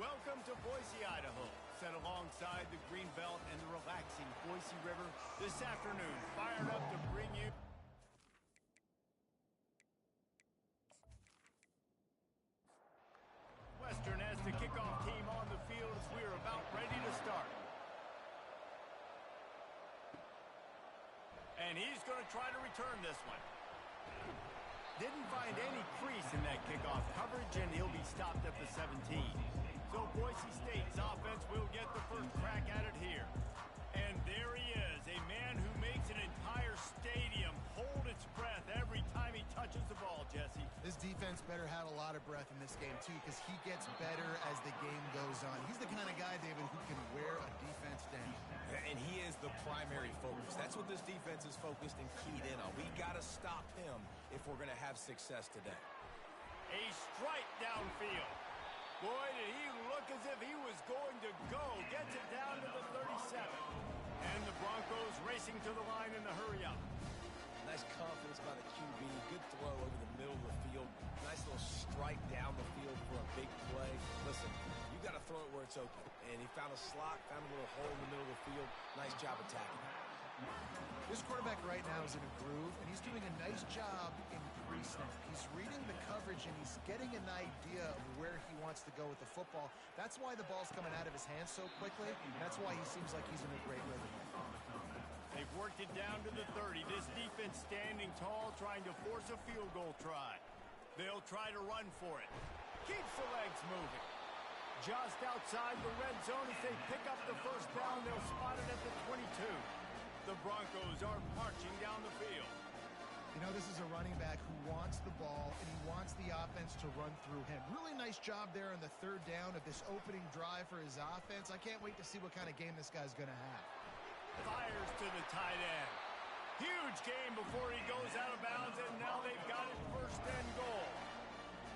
Welcome to Boise, Idaho. Set alongside the Greenbelt and the relaxing Boise River this afternoon. Fired up to bring you... Northwestern has the kickoff team on the field as we are about ready to start. And he's going to try to return this one. Didn't find any crease in that kickoff coverage, and he'll be stopped at the 17. So Boise State's offense will get the first crack at it here. And there he is, a man who makes an entire stadium hold its breath every time he touches the ball, Jesse. This defense better have a lot of breath in this game, too, because he gets better as the game goes on. He's the kind of guy, David, who can wear a defense down. And he is the primary focus. That's what this defense is focused and keyed in on. We got to stop him if we're going to have success today. A strike downfield. Boy, did he look as if he was going to go. Gets it down to the 37. And the Broncos racing to the line in the hurry-up. Nice confidence by the QB. Good throw over the middle of the field. Nice little strike down the field for a big play. Listen, you got to throw it where it's open. And he found a slot, found a little hole in the middle of the field. Nice job attacking. This quarterback right now is in a groove, and he's doing a nice job in pre-snap. He's reading the coverage, and he's getting an idea of where he wants to go with the football. That's why the ball's coming out of his hands so quickly, and that's why he seems like he's in a great rhythm. They've worked it down to the 30. This defense standing tall, trying to force a field goal try. They'll try to run for it. Keeps the legs moving. Just outside the red zone as they pick up the first down. They'll spot it at the 22. The Broncos are marching down the field. You know, this is a running back who wants the ball, and he wants the offense to run through him. Really nice job there on the third down of this opening drive for his offense. I can't wait to see what kind of game this guy's going to have. Fires to the tight end. Huge game before he goes out of bounds, and now they've got it first and goal.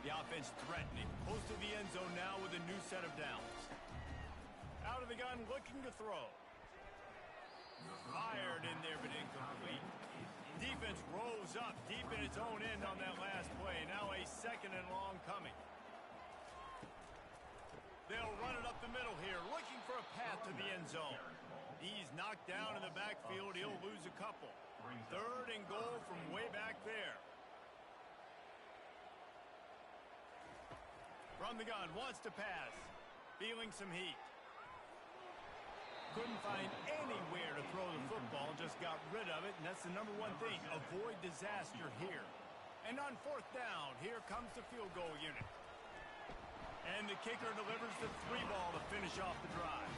The offense threatening. Close to the end zone now with a new set of downs. Out of the gun, looking to throw. Fired in there, but incomplete. Defense rose up deep in its own end on that last play. Now a second and long coming. They'll run it up the middle here, looking for a path to the end zone. He's knocked down in the backfield. He'll lose a couple. Third and goal from way back there. From the gun, wants to pass. Feeling some heat. Couldn't find anywhere to throw the football, just got rid of it, and that's the number one thing. Avoid disaster here. And on fourth down, here comes the field goal unit. And the kicker delivers the 3-ball to finish off the drive.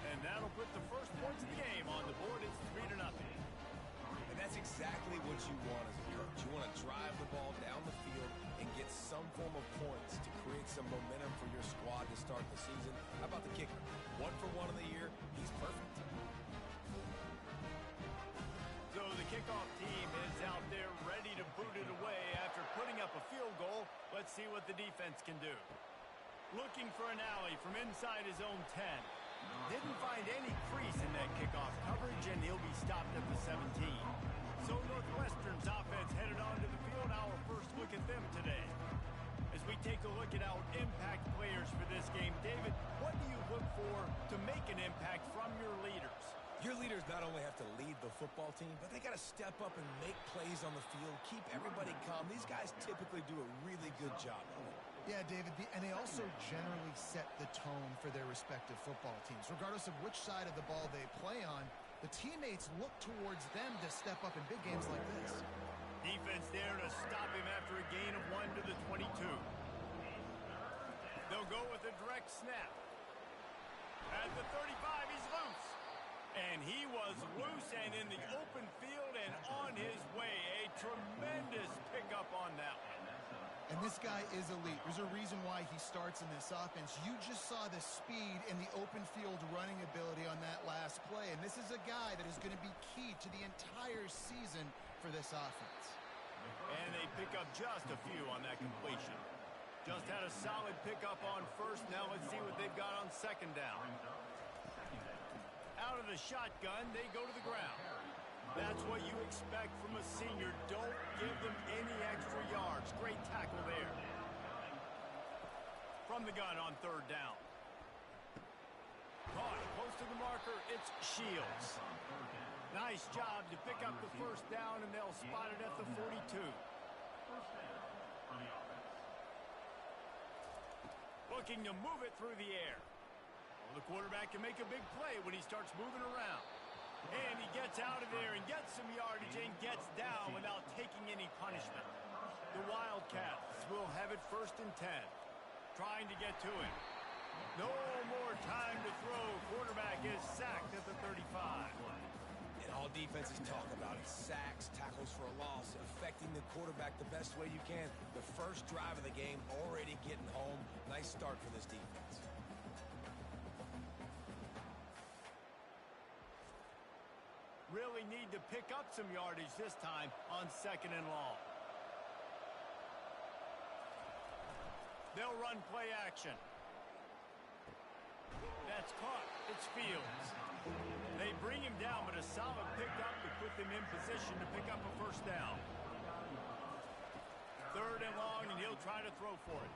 And that'll put the first points of the game on the board. It's 3-0. And that's exactly what you want as a coach. You want to drive the ball down the field and get some form of points to create some momentum for your squad to start the season. How about the kicker? 1 for 1 in the year. He's perfect. So the kickoff team is out there ready to boot it away after putting up a field goal. Let's see what the defense can do. Looking for an alley from inside his own 10. Didn't find any crease in that kickoff coverage, and he'll be stopped at the 17. So Northwestern's offense headed onto the field. Our first look at them today. As we take a look at our impact players for this game, David, what do you look for to make an impact from your leaders? Your leaders not only have to lead the football team, but they got to step up and make plays on the field, keep everybody calm. These guys typically do a really good job of it. Yeah, David, and they also generally set the tone for their respective football teams. Regardless of which side of the ball they play on, the teammates look towards them to step up in big games like this. Defense there to stop him after a gain of 1 to the 22. They'll go with a direct snap. At the 35, he's loose. And he was loose and in the open field and on his way. A tremendous pickup on that one. And this guy is elite. There's a reason why he starts in this offense. You just saw the speed and the open field running ability on that last play. And this is a guy that is going to be key to the entire season for this offense. And they pick up just a few on that completion. Just had a solid pickup on first. Now let's see what they've got on second down. Out of the shotgun, they go to the ground. That's what you expect from a senior. Don't give them any extra yards. Great tackle there. From the gun on third down. Caught close to the marker. It's Shields. Nice job to pick up the first down, and they'll spot it at the 42. Looking to move it through the air. Well, the quarterback can make a big play when he starts moving around. And he gets out of there and gets some yardage and gets down without taking any punishment. The Wildcats will have it 1st and 10. Trying to get to him. No more time to throw. Quarterback is sacked at the 35. And all defenses talk about it. Sacks, tackles for a loss, affecting the quarterback the best way you can. The first drive of the game, already getting home. Nice start for this defense. Really need to pick up some yardage this time on 2nd and long. They'll run play action. That's caught. It's Fields. They bring him down, but a solid pickup to put them in position to pick up a first down. 3rd and long, and he'll try to throw for it.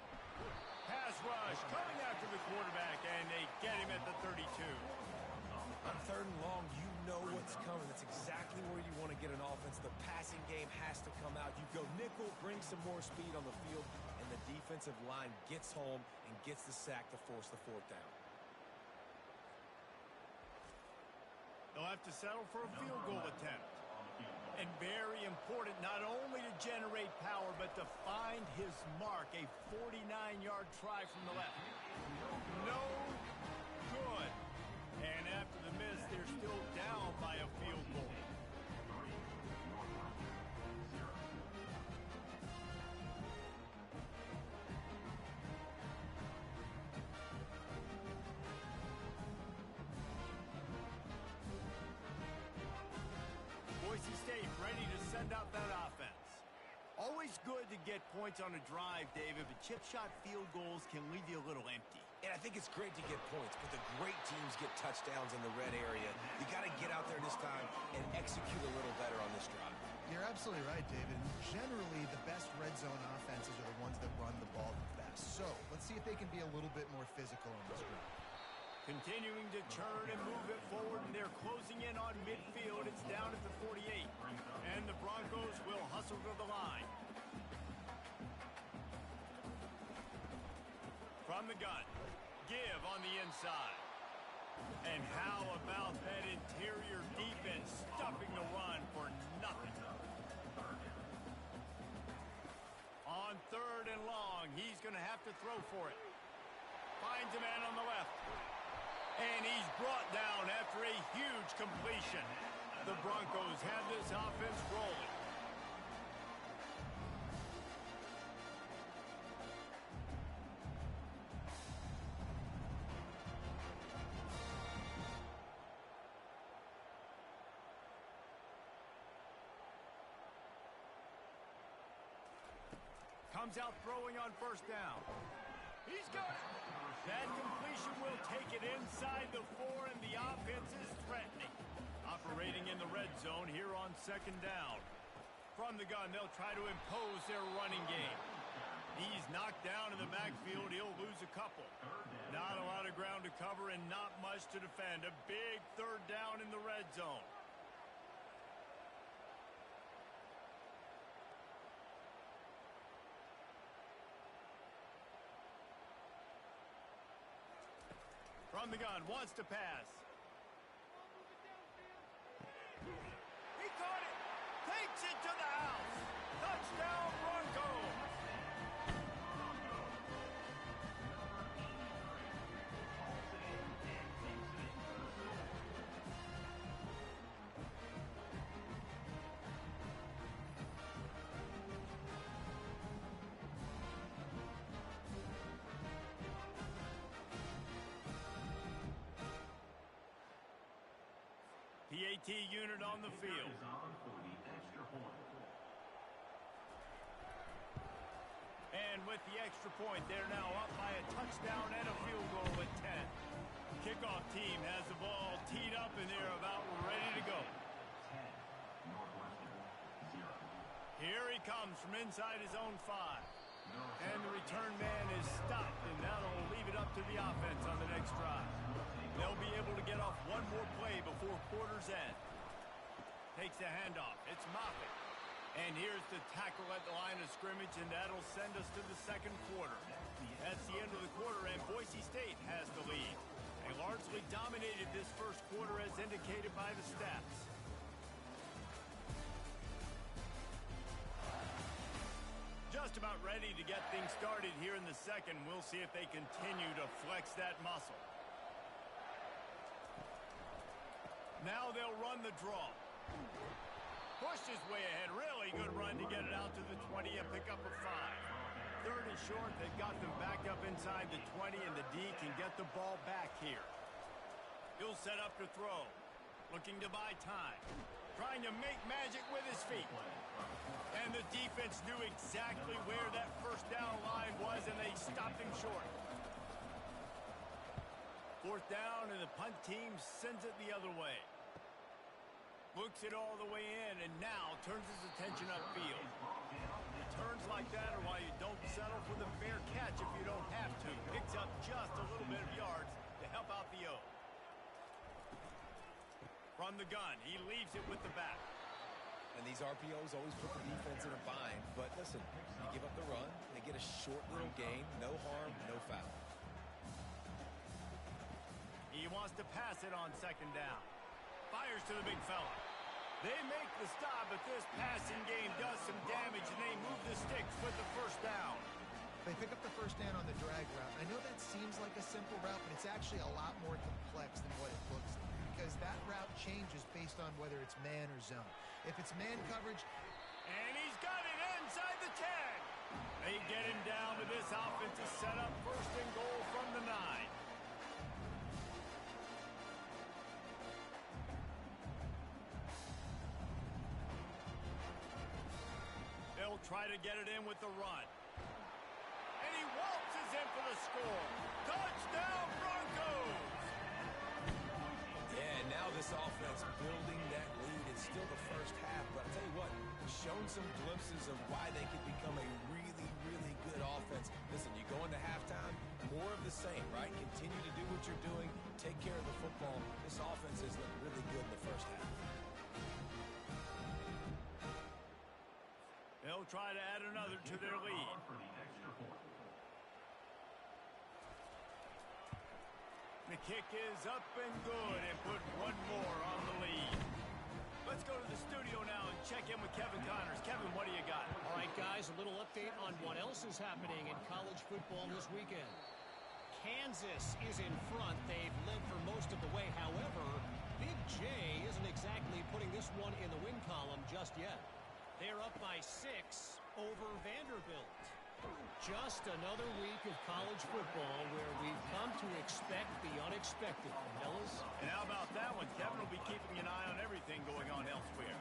Pass rush coming after the quarterback, and they get him at the 32. On 3rd and long, you know what's coming. That's exactly where you want to get an offense. The passing game has to come out. You go nickel, bring some more speed on the field, and the defensive line gets home and gets the sack to force the 4th down. They'll have to settle for a field goal attempt. And very important not only to generate power, but to find his mark. A 49-yard try from the left. No good. And after the miss, they're still down by a field goal. Boise State ready to send out that offense. Always good to get points on a drive, David, but chip shot field goals can leave you a little empty. And I think it's great to get points, but the great teams get touchdowns in the red area. You got to get out there this time and execute a little better on this drive. You're absolutely right, David. Generally, the best red zone offenses are the ones that run the ball the best. So let's see if they can be a little bit more physical on this drive. Continuing to turn and move it forward, and they're closing in on midfield. It's down at the 48. And the Broncos will hustle to the line. From the gun. Give on the inside. And how about that interior defense stuffing the run for nothing? On 3rd and long, he's going to have to throw for it. Finds a man on the left. And he's brought down after a huge completion. The Broncos have this offense rolling. Comes out throwing on 1st down. He's got it. That completion will take it inside the 4, and the offense is threatening. Operating in the red zone here on 2nd down. From the gun, they'll try to impose their running game. He's knocked down in the backfield. He'll lose a couple. Not a lot of ground to cover and not much to defend. A big 3rd down in the red zone. From the gun, wants to pass. He caught it. Takes it to the house. Touchdown, Broncos. PAT unit on the field. And with the extra point, they're now up by a touchdown and a field goal at 10. Kickoff team has the ball teed up, and they're about ready to go. Here he comes from inside his own 5. And the return man is stopped, and that'll leave it up to the offense on the next drive. They'll be able to get off one more play before quarter's end. Takes the handoff. It's Moffitt. And here's the tackle at the line of scrimmage, and that'll send us to the second quarter. That's the end of the quarter, and Boise State has the lead. They largely dominated this first quarter as indicated by the stats. Just about ready to get things started here in the second. We'll see if they continue to flex that muscle. Now they'll run the draw. Pushed his way ahead. Really good run to get it out to the 20 and pick up a 5. Third and short. They've got them back up inside the 20, and the D can get the ball back here. He'll set up to throw. Looking to buy time. Trying to make magic with his feet. And the defense knew exactly where that first down line was, and they stopped him short. Fourth down, and the punt team sends it the other way. Looks it all the way in, and now turns his attention upfield. Returns like that are why you don't settle for the fair catch if you don't have to. Picks up just a little bit of yards to help out the O. From the gun, he leaves it with the back. And these RPOs always put the defense in a bind. But listen, you give up the run, they get a short little gain, no harm, no foul. He wants to pass it on second down. Fires to the big fella. They make the stop, but this passing game does some damage, and they move the sticks with the first down. They pick up the first down on the drag route. I know that seems like a simple route, but it's actually a lot more complex than what it looks like, because that route changes based on whether it's man or zone. If it's man coverage... And he's got it inside the 10. They get him down to this offensive setup. First and goal from the 9. They'll try to get it in with the run. And he waltzes in for the score. Touchdown, Broncos! Yeah, now this offense building that lead. It's still the first half, but I'll tell you what, shown some glimpses of why they could become a really, really good offense. Listen, you go into halftime, more of the same, right? Continue to do what you're doing, take care of the football. This offense has looked really good in the first half. They'll try to add another to their lead. The kick is up and good, and put one more on the lead. Let's go to the studio now and check in with Kevin Connors. Kevin, what do you got? All right, guys, a little update on what else is happening in college football this weekend. Kansas is in front. They've led for most of the way. However, Big J isn't exactly putting this one in the win column just yet. They're up by 6 over Vanderbilt. Just another week of college football where we've come to expect the unexpected. Fellas? And how about that one? Kevin will be keeping an eye on everything going on elsewhere.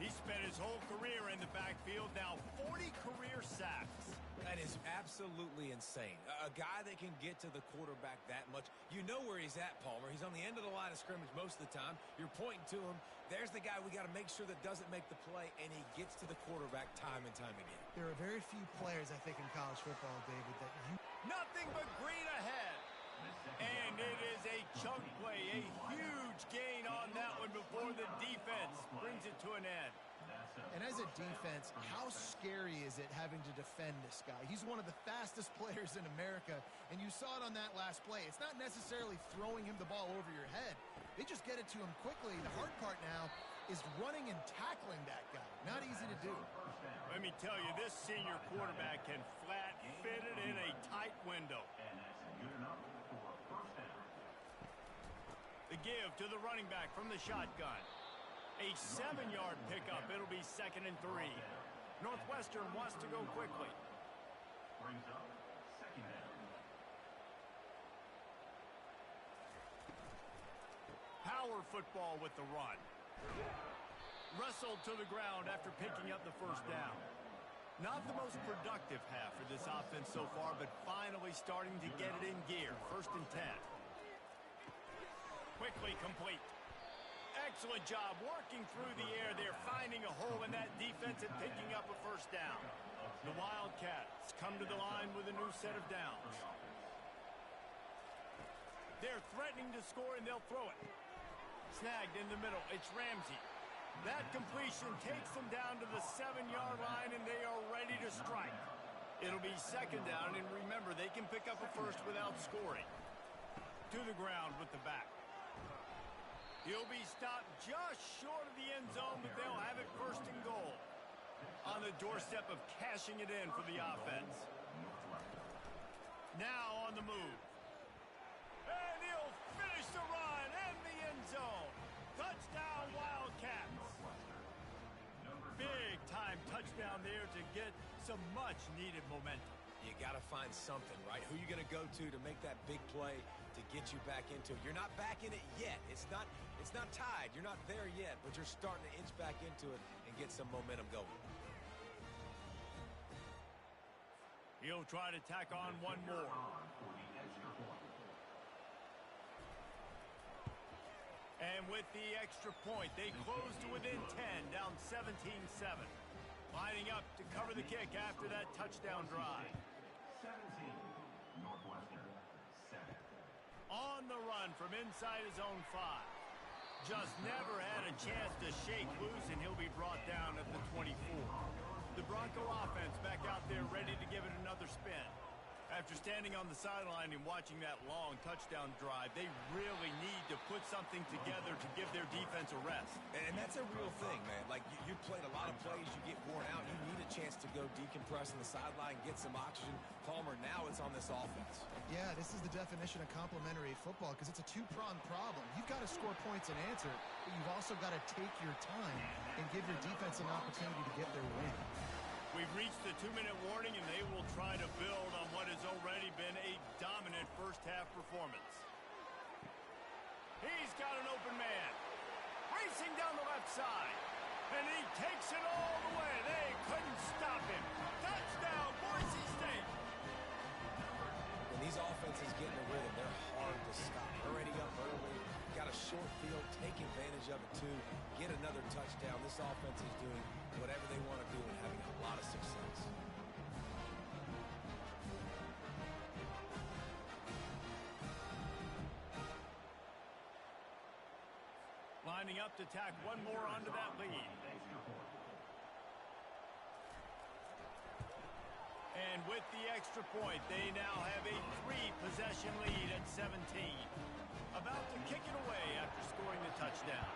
He spent his whole career in the backfield, now 40 career sacks. That is absolutely insane. A guy that can get to the quarterback that much. You know where he's at, Palmer. He's on the end of the line of scrimmage most of the time. You're pointing to him. There's the guy we got to make sure that doesn't make the play, and he gets to the quarterback time and time again. There are very few players, I think, in college football, David, that you... Nothing but green ahead. And it is a chunk play, a huge gain on that one before the defense brings it to an end. And as a defense, how scary is it having to defend this guy? He's one of the fastest players in America, and you saw it on that last play. It's not necessarily throwing him the ball over your head. They just get it to him quickly. The hard part now is running and tackling that guy. Not easy to do. Let me tell you, this senior quarterback can flat fit it in a tight window. The give to the running back from the shotgun. A 7-yard pickup. It'll be 2nd and 3. Northwestern wants to go quickly. Brings up 2nd down. Power football with the run. Wrestled to the ground after picking up the first down. Not the most productive half for this offense so far, but finally starting to get it in gear. 1st and 10. Quickly complete. Excellent job working through the air there, finding finding a hole in that defense and picking up a first down. The Wildcats come to the line with a new set of downs. They're threatening to score, and they'll throw it. Snagged in the middle. It's Ramsey. That completion takes them down to the 7-yard line, and they are ready to strike. It'll be second down, and remember, they can pick up a first without scoring. To the ground with the back. He'll be stopped just short of the end zone, but they'll have it first and goal. On the doorstep of cashing it in for the offense. Now on the move. And he'll finish the run and the end zone. Touchdown, Wildcats. Big time touchdown there to get some much needed momentum. You got to find something, right? Who you going to go to make that big play to get you back into it? You're not back in it yet. It's not tied. You're not there yet, but you're starting to inch back into it and get some momentum going. He'll try to tack on one more. And with the extra point, they close to within 10, down 17-7. Lining up to cover the kick after that touchdown drive. 17, Northwestern, 7. On the run from inside his own 5. Just never had a chance to shake loose, and he'll be brought down at the 24. The Bronco offense back out there ready to give it another spin. After standing on the sideline and watching that long touchdown drive, they really need to put something together to give their defense a rest. And that's a real thing, man. Like, you played a lot of plays, you get worn out, you need a chance to go decompress on the sideline, get some oxygen. Palmer, now it's on this offense. Yeah, this is the definition of complementary football because it's a two-pronged problem. You've got to score points and answer, but you've also got to take your time and give your defense an opportunity to get their win. We've reached the 2-minute warning, and they will try to build on what has already been a dominant first-half performance. He's got an open man. Racing down the left side. And he takes it all the way. They couldn't stop him. Touchdown, Boise State. When these offenses get in a rhythm, they're hard to stop. Already up early. Got a short field. Take advantage of it, too. Get another touchdown. This offense is doing whatever they want to do and having a lot of success. Lining up to tack one more onto that lead. And with the extra point, they now have a 3-possession lead at 17. About to kick it away after scoring the touchdown.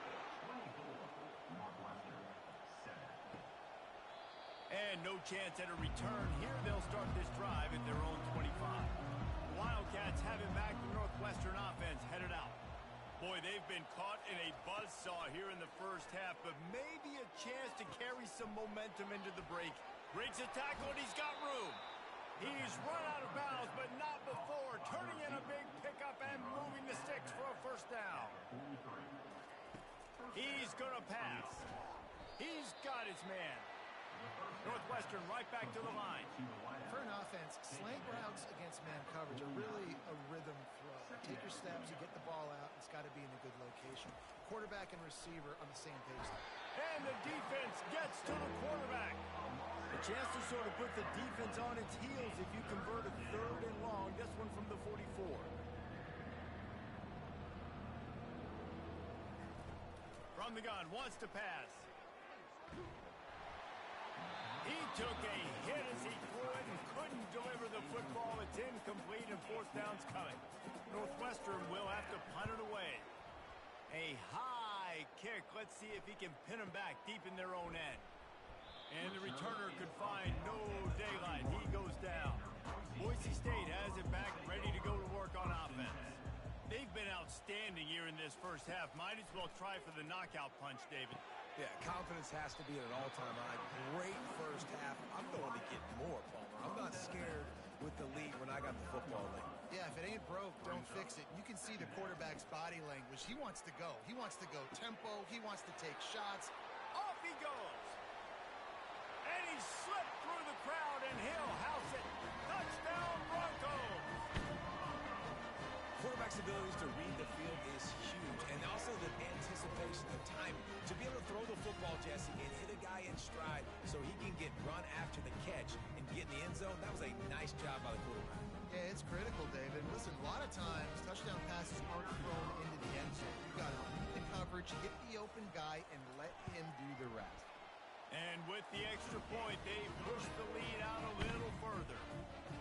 And no chance at a return here. They'll start this drive at their own 25. The Wildcats have it back. The Northwestern offense headed out. Boy, they've been caught in a buzzsaw here in the first half, but maybe a chance to carry some momentum into the break. Breaks a tackle, and he's got room. He's run out of bounds, but not before. Turning in a big pickup and moving the sticks for a first down. He's going to pass. He's got his man. Northwestern right back to the line. For an offense, slant routes against man coverage are really a rhythm throw. Take your steps, you get the ball out, it's got to be in a good location. Quarterback and receiver on the same page. And the defense gets to the quarterback. A chance to sort of put the defense on its heels if you convert a 3rd and long. This one from the 44. From the gun, wants to pass. He took a hit as he threw it and couldn't deliver the football. It's incomplete and 4th down's coming. Northwestern will have to punt it away. A high kick. Let's see if he can pin them back deep in their own end. And the returner could find no daylight. He goes down. Boise State has it back, ready to go to work on offense. They've been outstanding here in this first half. Might as well try for the knockout punch, David. Yeah, confidence has to be at an all-time high. Great first half. I'm going to get more, Palmer. I'm not scared with the lead when I got the football late. Yeah, if it ain't broke, don't fix it. You can see the quarterback's body language. He wants to go. He wants to go tempo. He wants to take shots. Off he goes. And he slipped through the crowd, and he'll house it. Touchdown, Broncos. Quarterback's abilities to read the field is huge, and also the anticipation, the timing. To be able to throw the football, Jesse, and hit it stride so he can get run after the catch and get in the end zone. That was a nice job by the quarterback. Yeah, it's critical, David. Listen, a lot of times touchdown passes aren't thrown into the end zone. You got to read the coverage, hit the open guy, and let him do the rest. And with the extra point, they pushed the lead out a little further.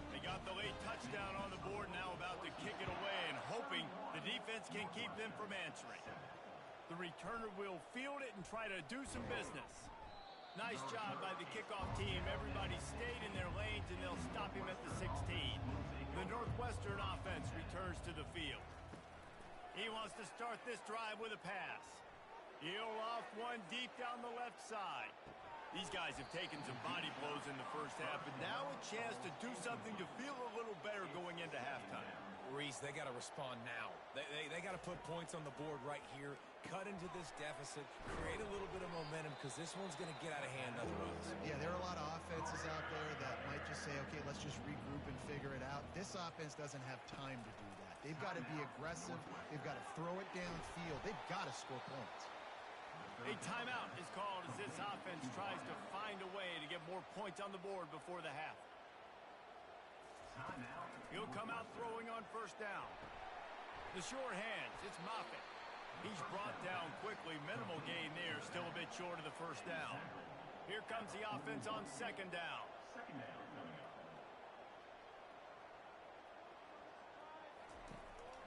They got the late touchdown on the board, now about to kick it away and hoping the defense can keep them from answering. The returner will field it and try to do some business. Nice job by the kickoff team. Everybody stayed in their lanes, and they'll stop him at the 16. The Northwestern offense returns to the field. He wants to start this drive with a pass. He'll off one deep down the left side. These guys have taken some body blows in the first half, but now a chance to do something to feel a little better going into halftime. Reese, they got to respond now. They got to put points on the board right here, cut into this deficit, create a little bit of momentum, because this one's going to get out of hand otherwise. Yeah, there are a lot of offenses out there that might just say, okay, let's just regroup and figure it out. This offense doesn't have time to do that. They've got to be aggressive. They've got to throw it downfield. They've got to score points. A timeout is called as this offense tries to find a way to get more points on the board before the half. He'll come out throwing on first down. The short hands, it's Moffitt. He's brought down quickly. Minimal gain there, still a bit short of the first down. Here comes the offense on second down.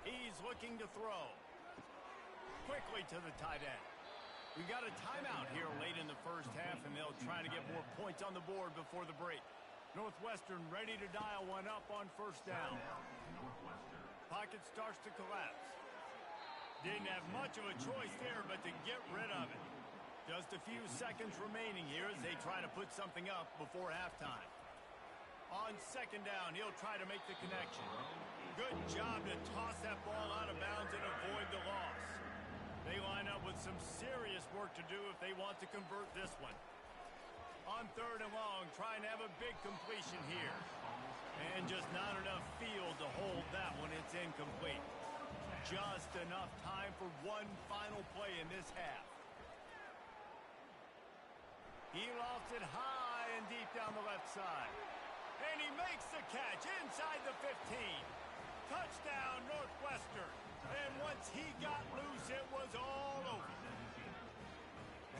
He's looking to throw. Quickly to the tight end. We got a timeout here late in the first half, and they'll try to get more points on the board before the break. Northwestern ready to dial one up on first down. Pocket starts to collapse. Didn't have much of a choice there but to get rid of it. Just a few seconds remaining here as they try to put something up before halftime. On second down, he'll try to make the connection. Good job to toss that ball out of bounds and avoid the loss. They line up with some serious work to do if they want to convert this one. On third and long, trying to have a big completion here. And just not enough field to hold that one. It's incomplete. Just enough time for one final play in this half. He lofts it high and deep down the left side. And he makes the catch inside the 15. Touchdown, Northwestern. And once he got loose, it was all over.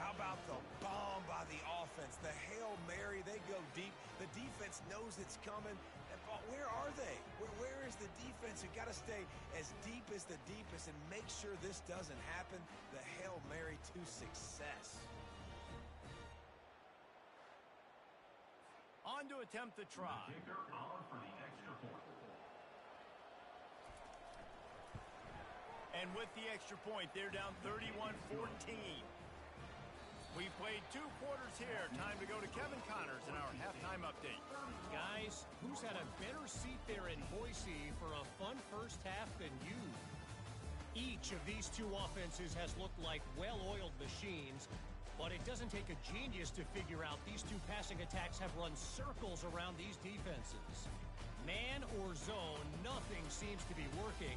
How about the bomb by the offense? The Hail Mary, they go deep. The defense knows it's coming. But where are they? Where is the defense? You got to stay as deep as the deepest and make sure this doesn't happen. The Hail Mary to success. On to attempt the try. And with the extra point, they're down 31-14. We've played 2 quarters here. Time to go to Kevin Connors in our halftime update. Guys, who's had a better seat there in Boise for a fun first half than you? Each of these 2 offenses has looked like well-oiled machines, but it doesn't take a genius to figure out these 2 passing attacks have run circles around these defenses. Man or zone, nothing seems to be working.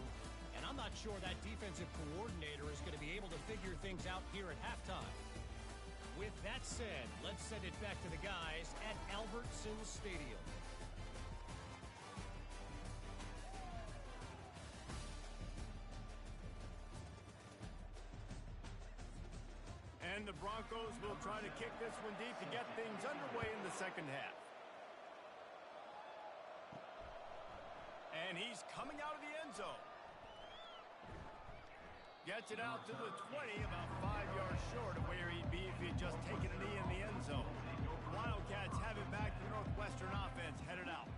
And I'm not sure that defensive coordinator is going to be able to figure things out here at halftime. With that said, let's send it back to the guys at Albertson Stadium. And the Broncos will try to kick this one deep to get things underway in the second half. And he's coming out of the end zone. Gets it out to the 20, about 5 yards short of where he'd be if he had just taken a knee in the end zone. Wildcats have it back to the Northwestern offense headed out.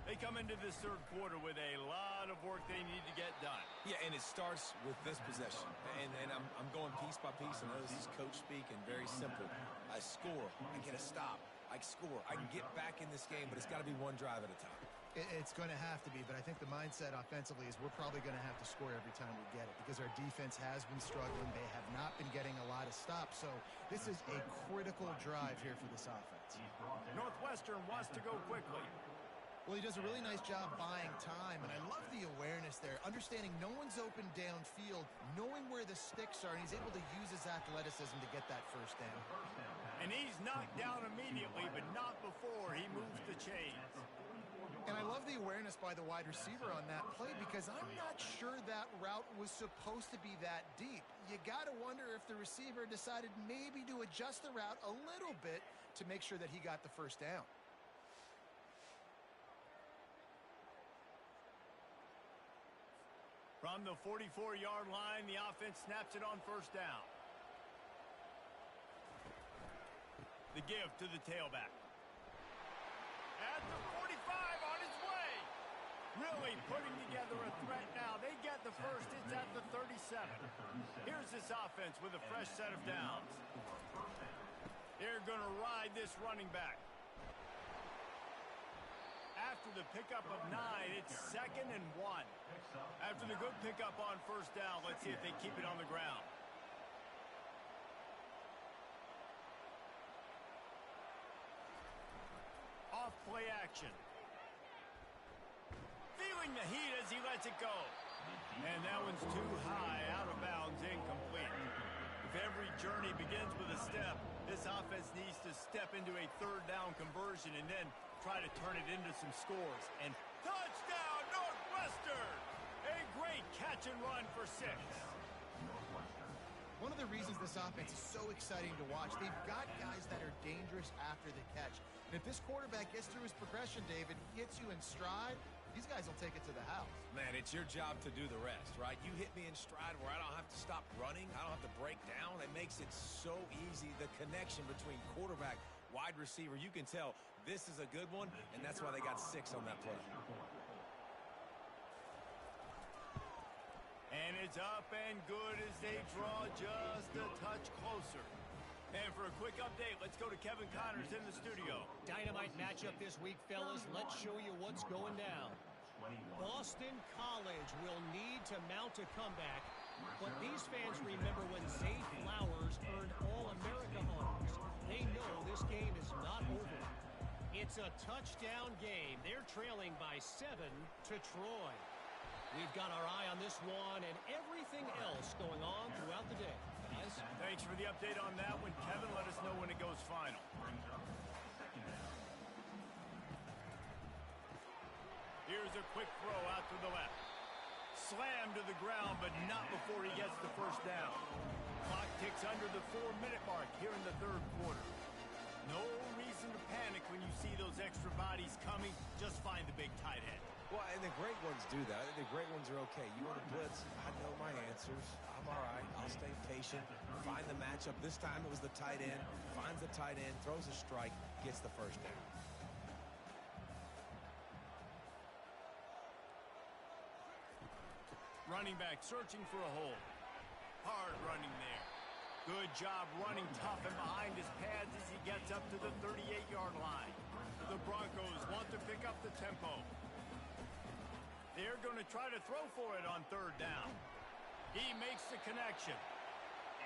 They come into this third quarter with a lot of work they need to get done. Yeah, and it starts with this possession. And I'm going piece by piece. I know this is coach speak and very simple. I score. I get a stop. I score. I can get back in this game, but it's got to be one drive at a time. It's going to have to be, but I think the mindset offensively is we're probably going to have to score every time we get it because our defense has been struggling. They have not been getting a lot of stops, so this is a critical drive here for this offense. Northwestern wants to go quickly. Well, he does a really nice job buying time, and I love the awareness there, understanding no one's open downfield, knowing where the sticks are, and he's able to use his athleticism to get that first down. And And he's knocked down immediately, but not before he moves the chains. And I love the awareness by the wide receiver on that play because I'm not sure that route was supposed to be that deep. You got to wonder if the receiver decided maybe to adjust the route a little bit to make sure that he got the first down. From the 44-yard line, the offense snaps it on first down. The give to the tailback. At the 45, on his way. Really putting together a threat now. They get the first. It's at the 37. Here's this offense with a fresh set of downs. They're going to ride this running back. After the pickup of 9, it's 2nd and 1. After the good pickup on first down, let's see if they keep it on the ground. Off play action. Feeling the heat as he lets it go. And that one's too high, out of bounds, incomplete. If every journey begins with a step, this offense needs to step into a third down conversion and then try to turn it into some scores. And touchdown, Northwestern! A great catch and run for 6. One of the reasons this offense is so exciting to watch, they've got guys that are dangerous after the catch. And if this quarterback gets through his progression, David, gets you in stride, these guys will take it to the house. Man, it's your job to do the rest, right? You hit me in stride where I don't have to stop running. I don't have to break down. It makes it so easy. The connection between quarterback, wide receiver, you can tell this is a good one, and that's why they got 6 on that play. And it's up and good as they draw just a touch closer. And for a quick update, let's go to Kevin Connors in the studio. Dynamite matchup this week, fellas. Let's show you what's going down. Boston College will need to mount a comeback, but these fans remember when Zay Flowers earned All-America honors. They know this game is not over. It's a touchdown game. They're trailing by 7 to Troy. We've got our eye on this one and everything else going on throughout the day. Guys, thanks for the update on that one. Kevin, let us know when it goes final. Here's a quick throw out to the left. Slammed to the ground, but not before he gets the first down. Clock ticks under the 4-minute mark here in the third quarter. No reason to panic when you see those extra bodies coming. Just find the big tight end. Well, and the great ones do that. The great ones are okay. You want to blitz? I know my answers. I'm all right. I'll stay patient. Find the matchup. This time it was the tight end. Finds the tight end, throws a strike, gets the first down. Running back searching for a hole. Hard running there. Good job running tough and behind his pads as he gets up to the 38-yard line. The Broncos want to pick up the tempo. They're going to try to throw for it on third down. He makes the connection.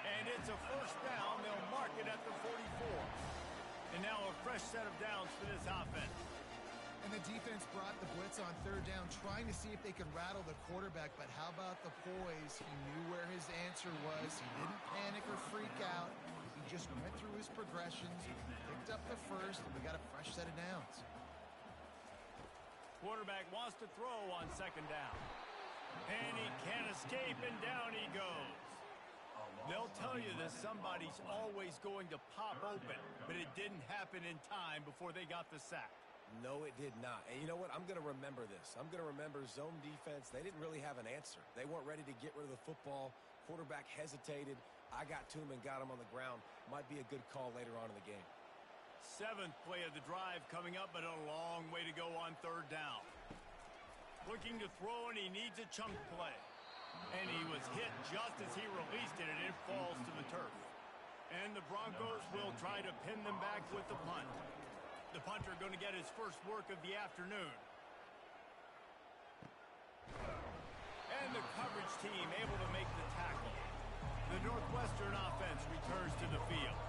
And it's a first down. They'll mark it at the 44. And now a fresh set of downs for this offense. And the defense brought the blitz on third down, trying to see if they could rattle the quarterback. But how about the poise? He knew where his answer was. He didn't panic or freak out. He just went through his progressions, picked up the first, and we got a fresh set of downs. Quarterback wants to throw on second down. And he can't escape, and down he goes. They'll tell you that somebody's always going to pop open, but it didn't happen in time before they got the sack. No, it did not. And you know what? I'm going to remember this. I'm going to remember zone defense. They didn't really have an answer. They weren't ready to get rid of the football. Quarterback hesitated. I got to him and got him on the ground. Might be a good call later on in the game. 7th play of the drive coming up, but a long way to go on third down. Looking to throw, and he needs a chunk play. And he was hit just as he released it, and it falls to the turf. And the Broncos will try to pin them back with the punt. The punter going to get his first work of the afternoon. And the coverage team able to make the tackle. The Northwestern offense returns to the field.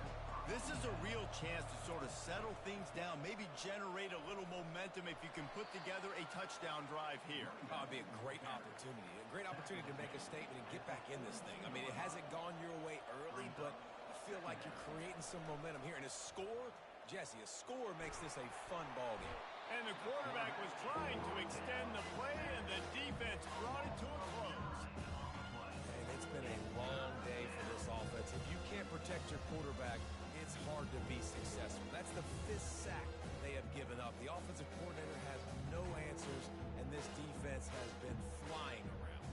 This is a real chance to sort of settle things down, maybe generate a little momentum if you can put together a touchdown drive here. Oh, it'd be a great opportunity to make a statement and get back in this thing. I mean, it hasn't gone your way early, but a feel like you're creating some momentum here. And a score, Jesse, a score makes this a fun ball game. And the quarterback was trying to extend the play, and the defense brought it to a close. And it's been a long day for this offense. If you can't protect your quarterback, it's hard to be successful. That's the 5th sack they have given up. The offensive coordinator has no answers, and this defense has been flying around.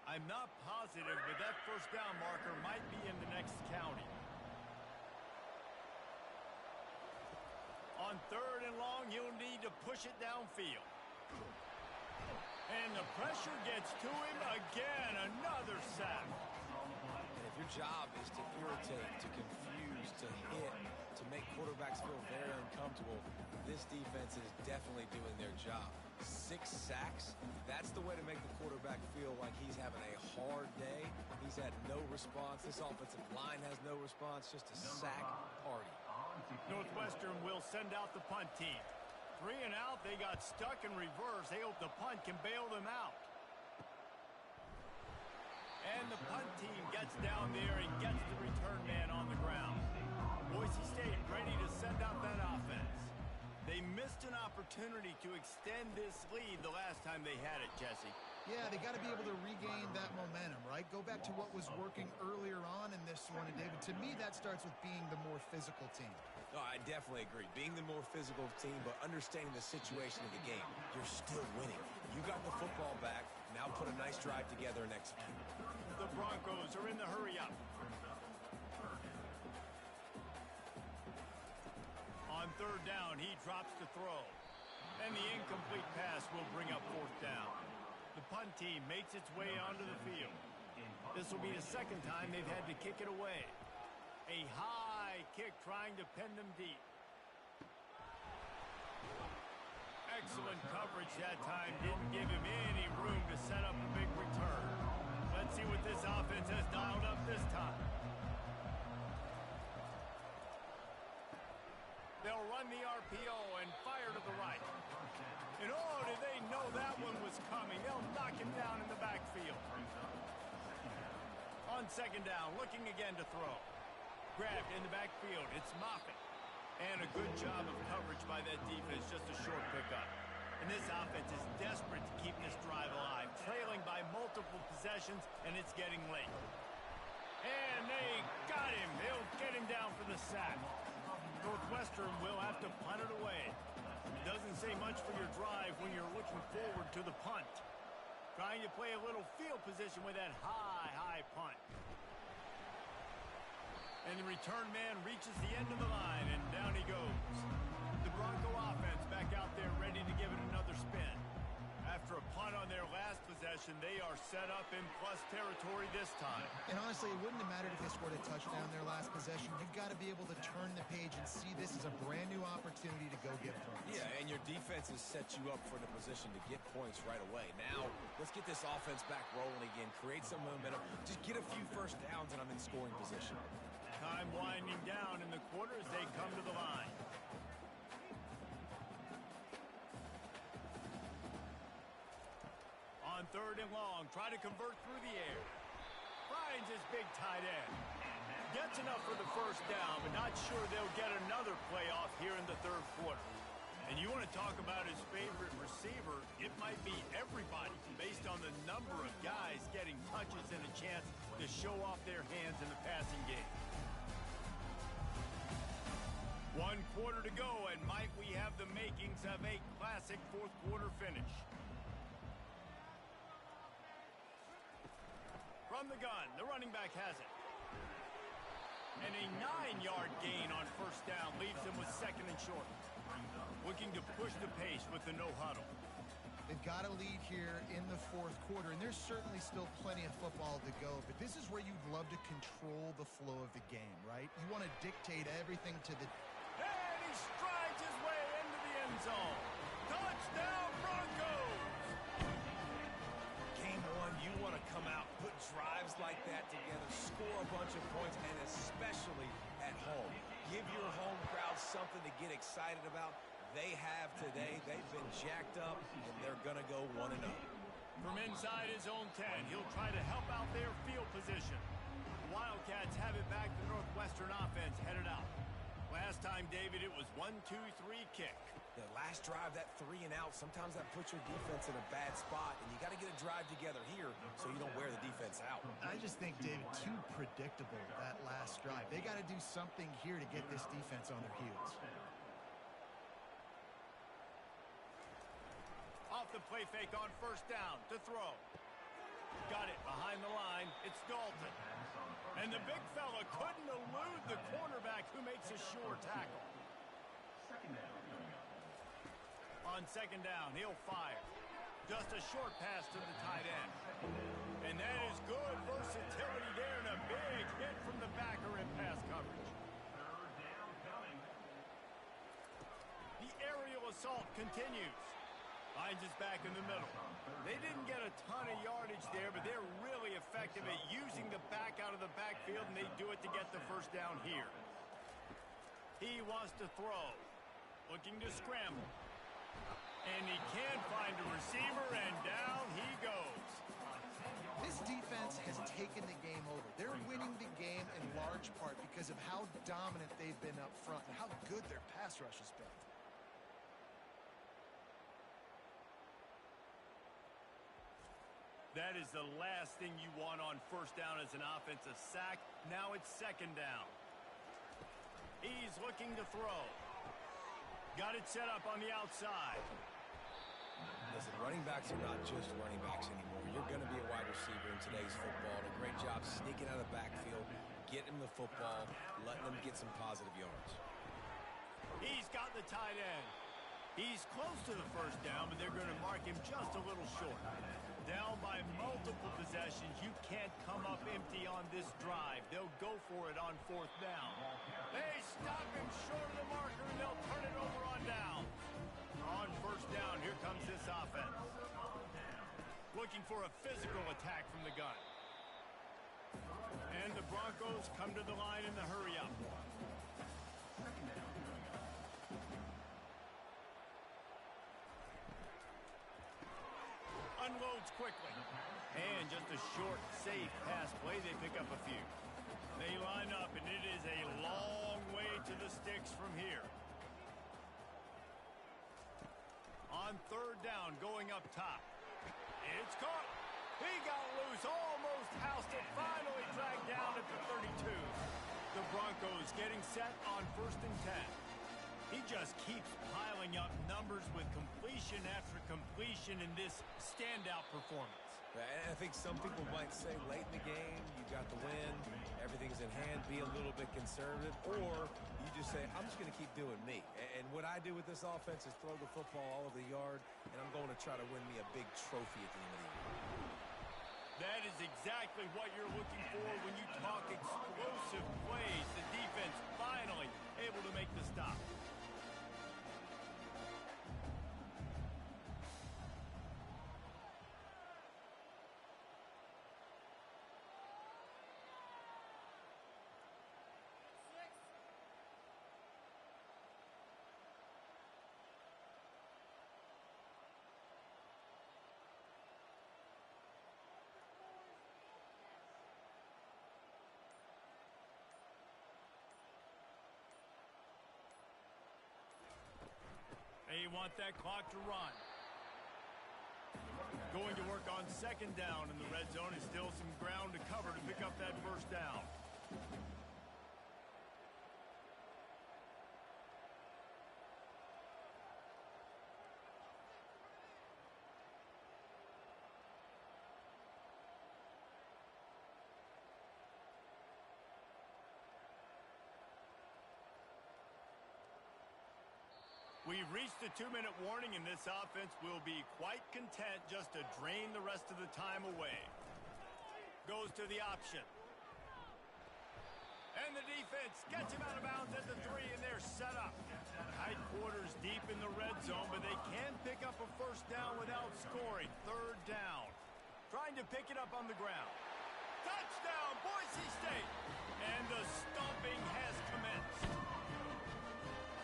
I'm not positive, but that first down marker might be in the next county. On 3rd and long, you'll need to push it downfield. And the pressure gets to him again. Another sack. And if your job is to irritate, to confuse, to hit, to make quarterbacks feel very uncomfortable, this defense is definitely doing their job. 6 sacks, that's the way to make the quarterback feel like he's having a hard day. He's had no response. This offensive line has no response, just a sack party. Northwestern will send out the punt team. 3 and out, they got stuck in reverse. They hope the punt can bail them out. And the punt team gets down there and gets the return man on the ground. Boise State ready to send out that offense. They missed an opportunity to extend this lead the last time they had it, Jesse. Yeah, they got to be able to regain that momentum, right? Go back to what was working earlier on in this one. And, David, to me, that starts with being the more physical team. No, I definitely agree. Being the more physical team, but understanding the situation of the game. You're still winning. You got the football back. Now put a nice drive together and execute. The Broncos are in the hurry-up. On 3rd down, he drops to throw. And the incomplete pass will bring up 4th down. The punt team makes its way onto the field. This will be the 2nd time they've had to kick it away. A high kick trying to pin them deep. Excellent coverage that time. Didn't give him any room to set up a big return. Let's see what this offense has dialed up this time. They'll run the RPO and fire to the right. And oh, did they know that one was coming. They'll knock him down in the backfield. On 2nd down, looking again to throw. Grabbed in the backfield. It's Moffitt. And a good job of coverage by that defense. Just a short pickup. And this offense is desperate to keep this drive alive. Trailing by multiple possessions, and it's getting late. And they got him. They'll get him down for the sack. Northwestern will have to punt it away. Doesn't say much for your drive when you're looking forward to the punt. Trying to play a little field position with that high punt. And the return man reaches the end of the line, and down he goes. The Bronco offense back out there ready to give it another spin. After a punt on their last possession, they are set up in plus territory this time. And honestly, it wouldn't have mattered if they scored a touchdown their last possession. You've got to be able to turn the page and see this as a brand new opportunity to go get points. Yeah, and your defense has set you up for the position to get points right away. Now, let's get this offense back rolling again, create some momentum, just get a few first downs, and I'm in scoring position. Time winding down in the quarter as they come to the line. On 3rd and long, try to convert through the air. Finds his big tight end. Gets enough for the first down, but not sure they'll get another playoff here in the 3rd quarter. And you want to talk about his favorite receiver, it might be everybody based on the number of guys getting touches and a chance to show off their hands in the passing game. 1 quarter to go, and might we have the makings of a classic 4th quarter finish. From the gun, the running back has it. And a 9-yard gain on first down leaves them with 2nd and short. Looking to push the pace with the no huddle. They've got a lead here in the 4th quarter, and there's certainly still plenty of football to go, but this is where you'd love to control the flow of the game, right? You want to dictate everything to the... And he strides his way into the end zone. Touchdown, Broncos! Game 1, you want to come out, put drives like that together, score a bunch of points, and especially at home. Give your home crowd something to get excited about. They have today. They've been jacked up, and they're going to go 1-0. From inside his own 10, he'll try to help out their field position. Wildcats have it back. The Northwestern offense headed out. Last time, David, it was 1-2-3 kick. The last drive, that 3 and out, sometimes that puts your defense in a bad spot, and you got to get a drive together here so you don't wear the defense out. I just think, David, too predictable, that last drive. They got to do something here to get this defense on their heels. Off the play fake on first down to throw. Got it behind the line. It's Dalton. And the big fella couldn't elude the cornerback who makes a sure tackle. On second down, he'll fire. Just a short pass to the tight end. And that is good versatility there and a big hit from the backer in pass coverage. The aerial assault continues. Finds us back in the middle. They didn't get a ton of yardage there, but they're really effective at using the back out of the backfield, and they do it to get the first down here. He wants to throw. Looking to scramble. And he can find a receiver, and down he goes. This defense has taken the game over. They're winning the game in large part because of how dominant they've been up front and how good their pass rush has been. That is the last thing you want on first down as an offensive sack. Now it's second down. He's looking to throw. Got it set up on the outside. Listen, running backs are not just running backs anymore. You're going to be a wide receiver in today's football. A great job sneaking out of the backfield, getting the football, letting them get some positive yards. He's got the tight end. He's close to the first down, but they're going to mark him just a little short. Down by multiple possessions. You can't come up empty on this drive. They'll go for it on fourth down. They stop him short of the marker, and they'll turn it over on down. On first down, here comes this offense. Looking for a physical attack from the gun. And the Broncos come to the line in the hurry-up. Unloads quickly. And just a short, safe pass play. They pick up a few. They line up, and it is a long way to the sticks from here. On third down, going up top. It's caught. He got loose, almost housed it, finally dragged down at the 32. The Broncos getting set on first and 10. He just keeps piling up numbers with completion after completion in this standout performance. And I think some people might say late in the game, you got the win, everything's in hand, be a little bit conservative, or you just say, I'm just going to keep doing me. And what I do with this offense is throw the football all over the yard, and I'm going to try to win me a big trophy at the end of the year. That is exactly what you're looking for when you talk explosive plays. The defense finally able to make the stop. They want that clock to run. Going to work on second down in the red zone. Is still some ground to cover to pick up that first down. We've reached the 2-minute warning, and this offense will be quite content just to drain the rest of the time away. Goes to the option. And the defense gets him out of bounds at the 3, and they're set up. Tight quarters deep in the red zone, but they can pick up a first down without scoring. Third down. Trying to pick it up on the ground. Touchdown, Boise State! And the stomping has commenced.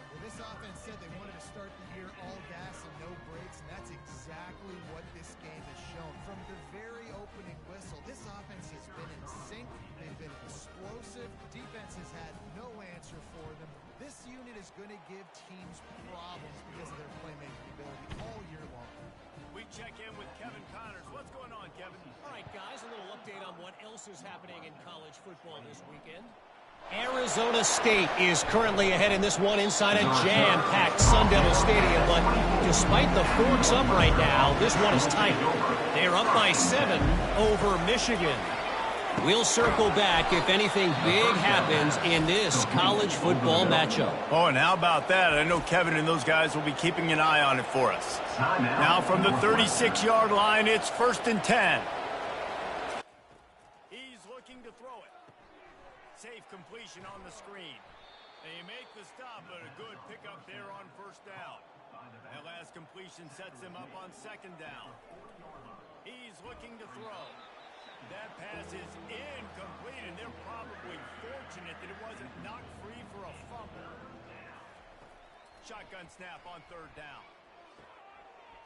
Well, this offense said they wanted to start start the year all gas and no brakes, and that's exactly what this game has shown. From the very opening whistle, this offense has been in sync. They've been explosive. Defense has had no answer for them. This unit is going to give teams problems because of their playmaking ability all year long. We check in with Kevin Connors. What's going on, Kevin? All right, guys, a little update on what else is happening in college football this weekend. Arizona State is currently ahead in this one inside a jam-packed Sun Devil Stadium, but despite the forks up right now, this one is tight. They're up by 7 over Michigan. We'll circle back if anything big happens in this college football matchup. Oh, and how about that? I know Kevin and those guys will be keeping an eye on it for us. Now from the 36-yard line, it's 1st and 10. He's looking to throw it. Safe completion on the screen. They make the stop, but a good pickup there on 1st down. That last completion sets him up on 2nd down. He's looking to throw. That pass is incomplete, and they're probably fortunate that it wasn't knocked free for a fumble. Shotgun snap on 3rd down.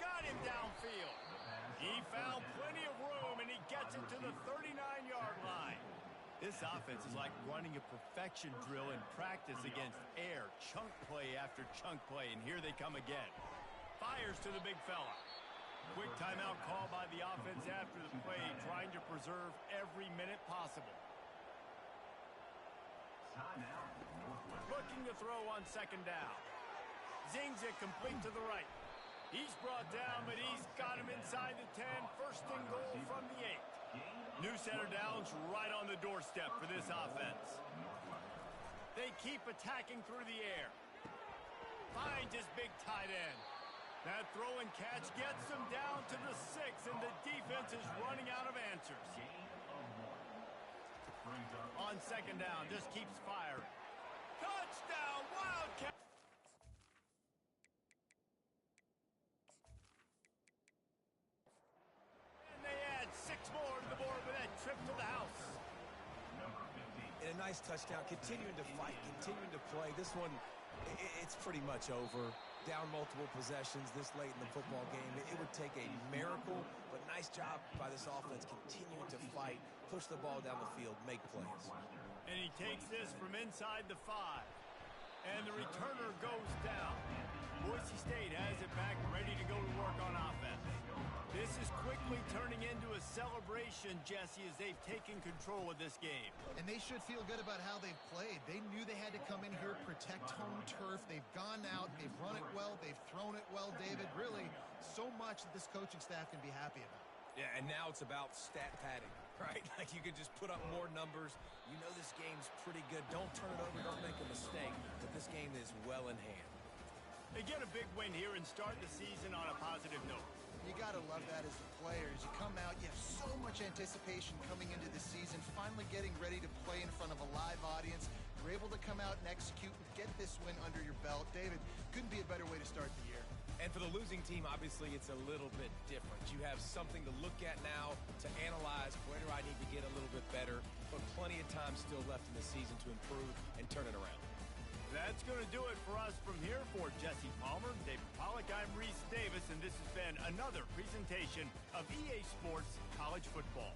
Got him downfield. He found plenty of room, and he gets it to the 39-yard line. This offense is like running a perfection drill in practice against air. Chunk play after chunk play, and here they come again. Fires to the big fella. Quick timeout call by the offense after the play, trying to preserve every minute possible. Looking to throw on 2nd down. Zings it complete to the right. He's brought down, but he's got him inside the 10. 1st and goal from the 8. New set of downs right on the doorstep for this offense. They keep attacking through the air. Finds his big tight end. That throw and catch gets them down to the 6, and the defense is running out of answers. On 2nd down, just keeps firing. Touchdown, Wildcat! And they add 6 more to the board with that trip to the house. And a nice touchdown, continuing to fight, continuing to play. This one, it's pretty much over. Down multiple possessions this late in the football game. It would take a miracle, but nice job by this offense continuing to fight, push the ball down the field, make plays. And he takes this from inside the 5. And the returner goes down. Boise State has it back, ready to go to work on offense. This is quickly turning into a celebration, Jesse, as they've taken control of this game. And they should feel good about how they've played. They knew they had to come in here, protect home turf. They've gone out, they've run it well, they've thrown it well, David. Really, so much that this coaching staff can be happy about. Yeah, and now it's about stat padding, right? Like you could just put up more numbers. You know this game's pretty good. Don't turn it over, don't make a mistake. But this game is well in hand. They get a big win here and start the season on a positive note. You got to love that as the players. You come out, you have so much anticipation coming into the season, finally getting ready to play in front of a live audience. You're able to come out and execute and get this win under your belt. David, couldn't be a better way to start the year. And for the losing team, obviously, it's a little bit different. You have something to look at now, to analyze where do I need to get a little bit better, but plenty of time still left in the season to improve and turn it around. That's going to do it for us from here. For Jesse Palmer, David Pollack, I'm Reese Davis, and this has been another presentation of EA Sports College Football.